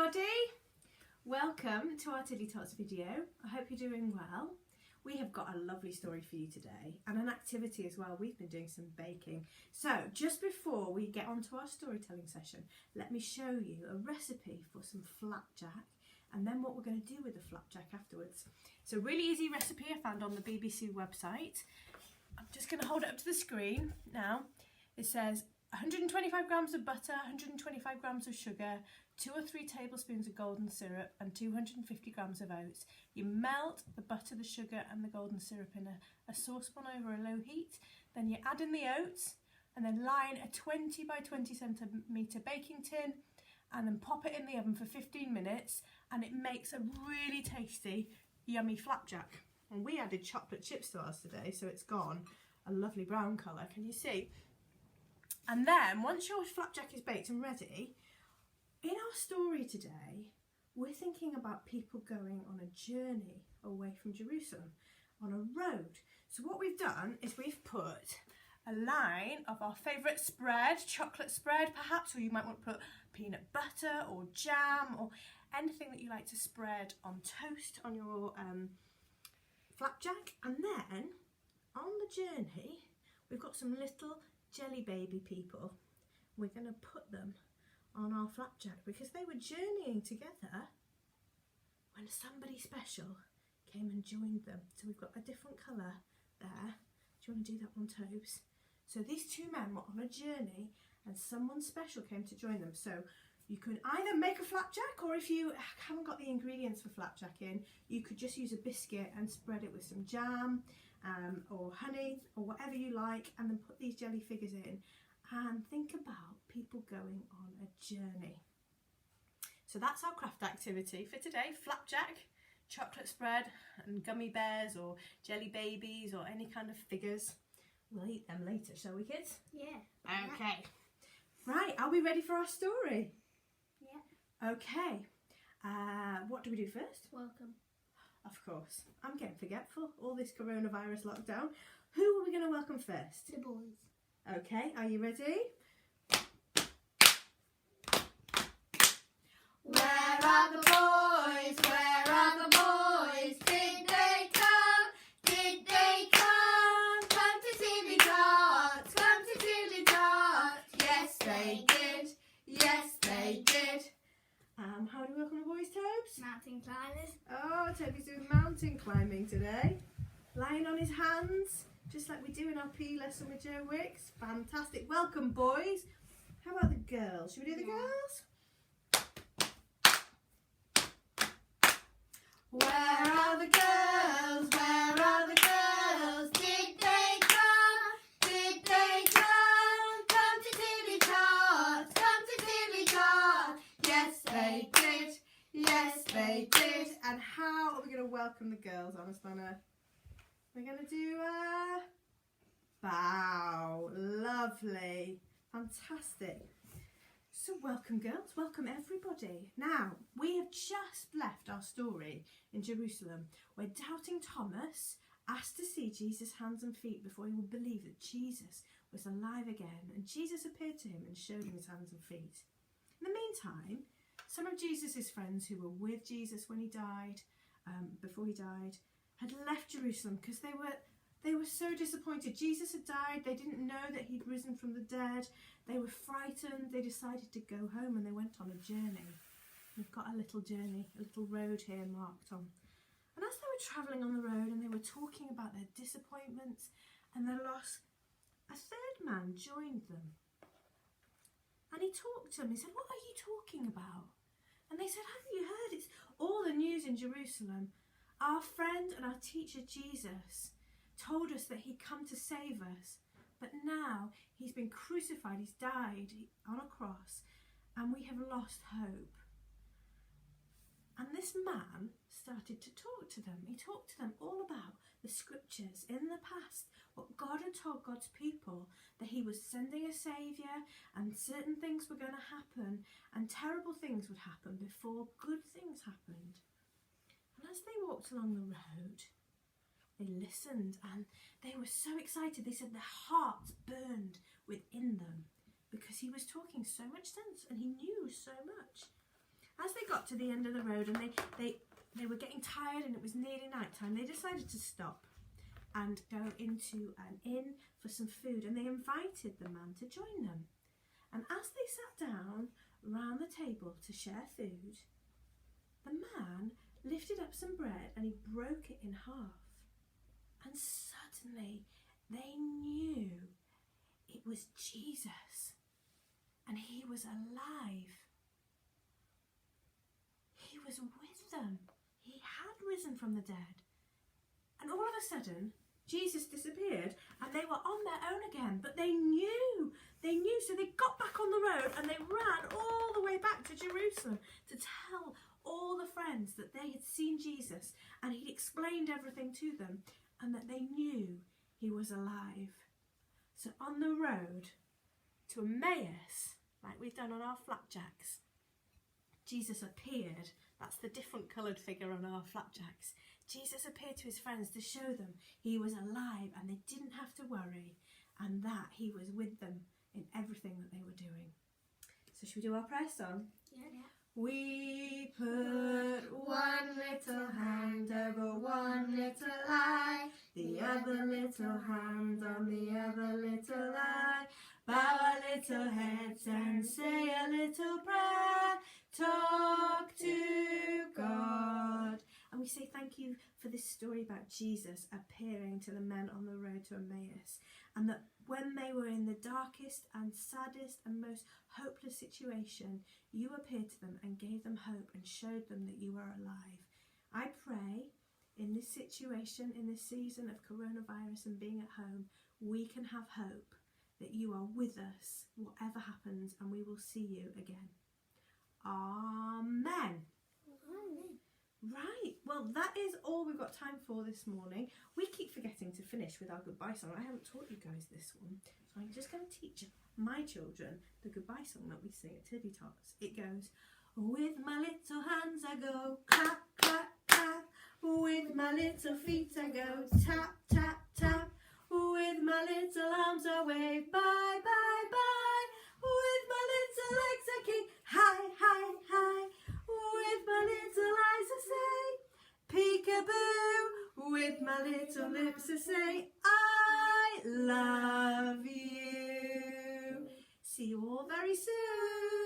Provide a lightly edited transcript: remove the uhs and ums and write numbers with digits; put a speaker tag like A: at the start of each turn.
A: everybody, welcome to our Tiddly Tots video. I hope you're doing well. We have got a lovely story for you today and an activity as well. We've been doing some baking. So just before we get on to our storytelling session, let me show you a recipe for some flapjack and then what we're going to do with the flapjack afterwards. It's a really easy recipe I found on the BBC website. I'm just going to hold it up to the screen now. It says 125 grams of butter, 125 grams of sugar, 2 or 3 tablespoons of golden syrup and 250 grams of oats. You melt the butter, the sugar and the golden syrup in a saucepan over a low heat. Then you add in the oats and then line a 20 by 20 centimetre baking tin and then pop it in the oven for 15 minutes and it makes a really tasty, yummy flapjack. And we added chocolate chips to ours today, so it's gone a lovely brown colour, can you see? And then once your flapjack is baked and ready, in our story today, we're thinking about people going on a journey away from Jerusalem on a road. So what we've done is we've put a line of our favourite spread, chocolate spread perhaps, or you might want to put peanut butter or jam or anything that you like to spread on toast on your flapjack. And then on the journey, we've got some little jelly baby people. We're going to put them on our flapjack because they were journeying together when somebody special came and joined them. So we've got a different colour there. Do you want to do that one, Tobes? So these two men were on a journey and someone special came to join them. So you can either make a flapjack, or if you haven't got the ingredients for flapjack in, you could just use a biscuit and spread it with some jam or honey or whatever you like, and then put these jelly figures in and think about people going on a journey. So that's our craft activity for today: flapjack, chocolate spread and gummy bears or jelly babies or any kind of figures. We'll eat them later, shall we, kids?
B: Yeah.
A: Okay. Right, are we ready for our story?
B: Yeah.
A: Okay. What do we do first?
B: Welcome.
A: Of course. I'm getting forgetful. All this coronavirus lockdown. Who are we going to welcome first?
B: The boys.
A: Okay, are you ready?
B: Where are the boys? Where are the boys? Did they come? Did they come? Come to Tiddly Tots. Come to Tiddly Tots. Yes, they did. Yes, they did.
A: How do we welcome the boys, Tobes?
B: Mountain climbers.
A: Oh, Toby's doing mountain climbing today. Lying on his hands, just like we do in our PE lesson with Joe Wicks. Fantastic. Welcome, boys. How about the girls? Should we do the girls?
B: Where are the girls? Where are the girls? Did they come? Did they come? Come to Tiddly Tots. Come to Tiddly Tots. Yes, they did. Yes, they did.
A: And how are we going to welcome the girls, honest Anna? We're going to do a bow. Lovely. Fantastic. So welcome, girls. Welcome, everybody. Now, we have just left our story in Jerusalem where doubting Thomas asked to see Jesus' hands and feet before he would believe that Jesus was alive again. And Jesus appeared to him and showed him his hands and feet. In the meantime, some of Jesus' friends who were with Jesus when he died, before he died, had left Jerusalem because they were so disappointed. Jesus had died. They didn't know that he'd risen from the dead. They were frightened. They decided to go home and they went on a journey. We've got a little journey, a little road here marked on. And as they were travelling on the road and they were talking about their disappointments and their loss, a third man joined them. And he talked to them. He said, "What are you talking about?" And they said, "Haven't you heard? It's all the news in Jerusalem. Our friend and our teacher Jesus told us that he'd come to save us. But now he's been crucified, he's died on a cross, and we have lost hope." And this man started to talk to them. He talked to them all about the scriptures in the past, what God had told God's people, that he was sending a saviour and certain things were going to happen and terrible things would happen before good things happened. And as they walked along the road, they listened and they were so excited. They said their hearts burned within them because he was talking so much sense and he knew so much. As they got to the end of the road and they were getting tired and it was nearly night time, they decided to stop and go into an inn for some food, and they invited the man to join them. And as they sat down round the table to share food, the man lifted up some bread and he broke it in half. And suddenly they knew it was Jesus, and he was alive. He was with them. He had risen from the dead. And all of a sudden, Jesus disappeared and they were on their own again. But they knew. So they got back on the road and they ran all the way back to Jerusalem to tell all the friends that they had seen Jesus and he'd explained everything to them and that they knew he was alive. So on the road to Emmaus, like we've done on our flapjacks, Jesus appeared. That's the different coloured figure on our flapjacks. Jesus appeared to his friends to show them he was alive and they didn't have to worry, and that he was with them in everything that they were doing. So should we do our prayer song?
B: Yeah.
A: We put one little hand over one little eye, the other little hand on the other little eye. Bow our little heads and say a little prayer. Talk to God. And we say thank you for this story about Jesus appearing to the men on the road to Emmaus, and that when they were in the darkest and saddest and most hopeless situation, you appeared to them and gave them hope and showed them that you are alive. I pray in this situation, in this season of coronavirus and being at home, we can have hope that you are with us, whatever happens, and we will see you again. Amen. Right, well that is all we've got time for this morning. We keep forgetting to finish with our goodbye song. I haven't taught you guys this one, so I'm just going to teach my children the goodbye song that we sing at Tiddly Tots. It goes, with my little hands I go clap, clap, clap. With my little feet I go tap, tap, tap. With my little arms I wave bye, bye, bye. With my little legs I kick high, high, high. With my little eyes I say peekaboo. With my little lips I say I love you. See you all very soon.